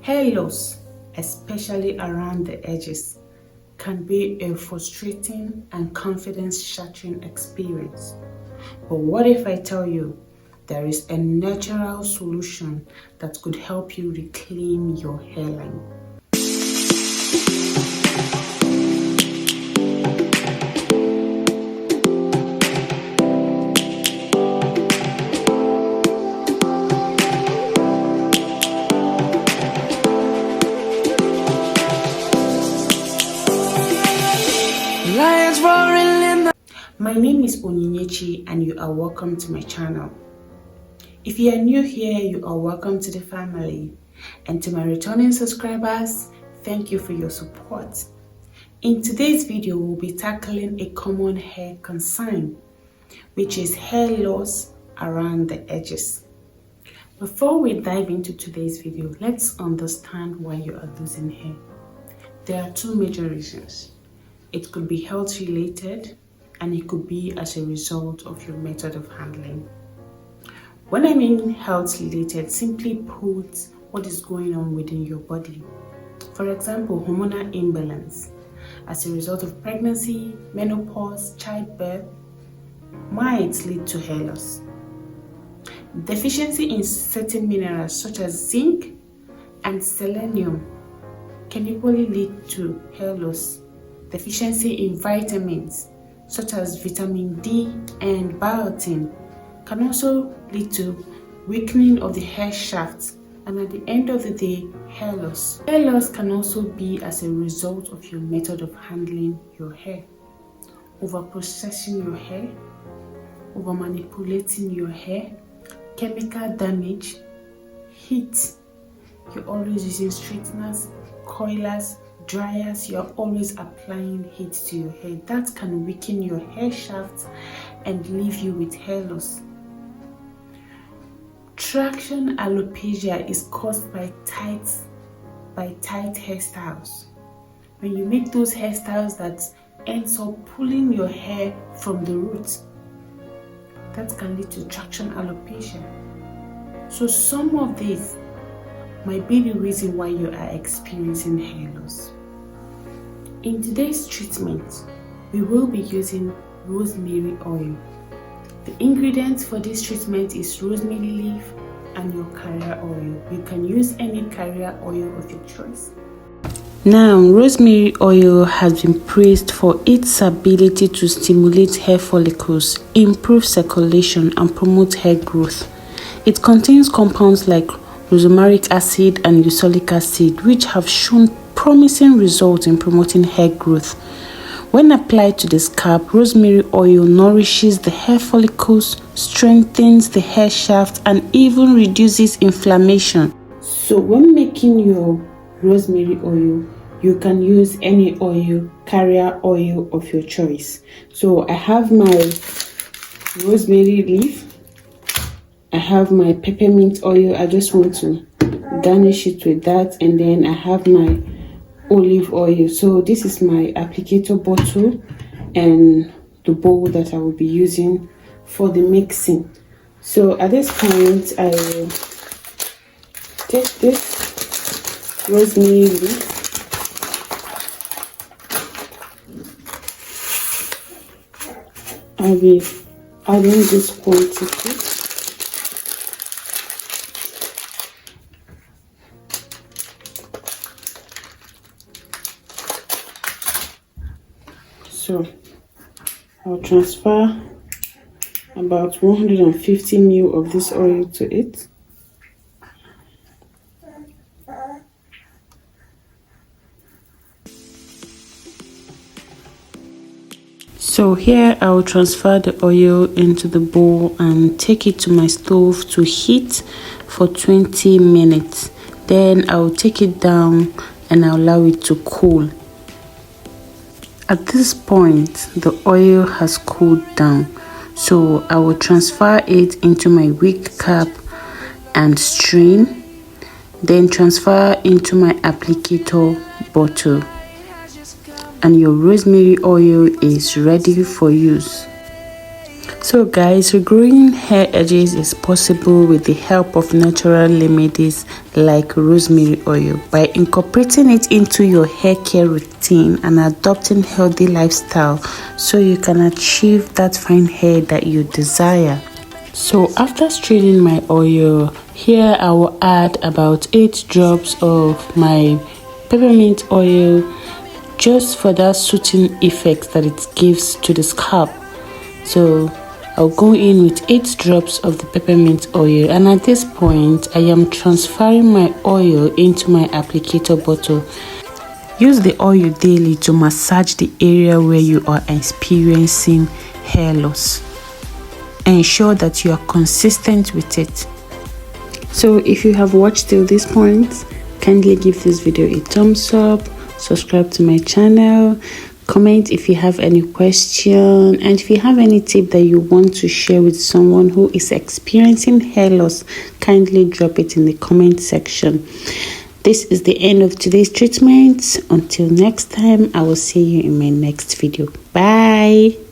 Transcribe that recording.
Hair loss, especially around the edges, can be a frustrating and confidence-shattering experience. But what if I tell you there is a natural solution that could help you reclaim your hairline? My name is Onyinyechi and you are welcome to my channel. If you are new here, you are welcome to the family. And to my returning subscribers, thank you for your support. In today's video, we'll be tackling a common hair concern, which is hair loss around the edges. Before we dive into today's video, let's understand why you are losing hair. There are two major reasons. It could be health related, and it could be as a result of your method of handling. When I mean health related, simply put, what is going on within your body. For example, hormonal imbalance as a result of pregnancy, menopause, childbirth might lead to hair loss. Deficiency in certain minerals such as zinc and selenium can equally lead to hair loss. Deficiency in vitamins such as vitamin D and biotin can also lead to weakening of the hair shaft, and at the end of the day, hair loss. Hair loss can also be as a result of your method of handling your hair. Over processing your hair, over manipulating your hair, chemical damage, heat. You're always using straighteners, coilers, dryers, you're always applying heat to your hair. That can weaken your hair shaft and leave you with hair loss. Traction alopecia is caused by tight hairstyles. When you make those hairstyles that ends up pulling your hair from the roots, that can lead to traction alopecia. So some of these might be the reason why you are experiencing hair loss. In today's treatment, we will be using rosemary oil. The ingredients for this treatment is rosemary leaf and your carrier oil. You can use any carrier oil of your choice. Now, rosemary oil has been praised for its ability to stimulate hair follicles, improve circulation, and promote hair growth. It contains compounds like rosmarinic acid and uracilic acid, which have shown promising results in promoting hair growth. When applied to the scalp, rosemary oil nourishes the hair follicles, strengthens the hair shaft, and even reduces inflammation. So when making your rosemary oil, you can use any oil, carrier oil of your choice. So I have my rosemary leaf, I have my peppermint oil. I just want to garnish it with that, and then I have my olive oil. So this is my applicator bottle and the bowl that I will be using for the mixing. So at this point, I will take this rosemary leaf, I will be adding this quantity. So I'll transfer about 150 ml of this oil to it. So here I will transfer the oil into the bowl and take it to my stove to heat for 20 minutes. Then I will take it down and I'll allow it to cool. At this point, the oil has cooled down, so I will transfer it into my wig cap and strain, then transfer into my applicator bottle. And your rosemary oil is ready for use. So guys, regrowing hair edges is possible with the help of natural remedies like rosemary oil. By incorporating it into your hair care routine and adopting healthy lifestyle, so you can achieve that fine hair that you desire. So after straining my oil, here I will add about 8 drops of my peppermint oil, just for that soothing effect that it gives to the scalp. So I'll go in with 8 drops of the peppermint oil, and at this point I am transferring my oil into my applicator bottle. Use the oil daily to massage the area where you are experiencing hair loss. Ensure that you are consistent with it. So if you have watched till this point, kindly give this video a thumbs up, subscribe to my channel, comment if you have any question, and if you have any tip that you want to share with someone who is experiencing hair loss, kindly drop it in the comment section. This is the end of today's treatment. Until next time, I will see you in my next video. Bye.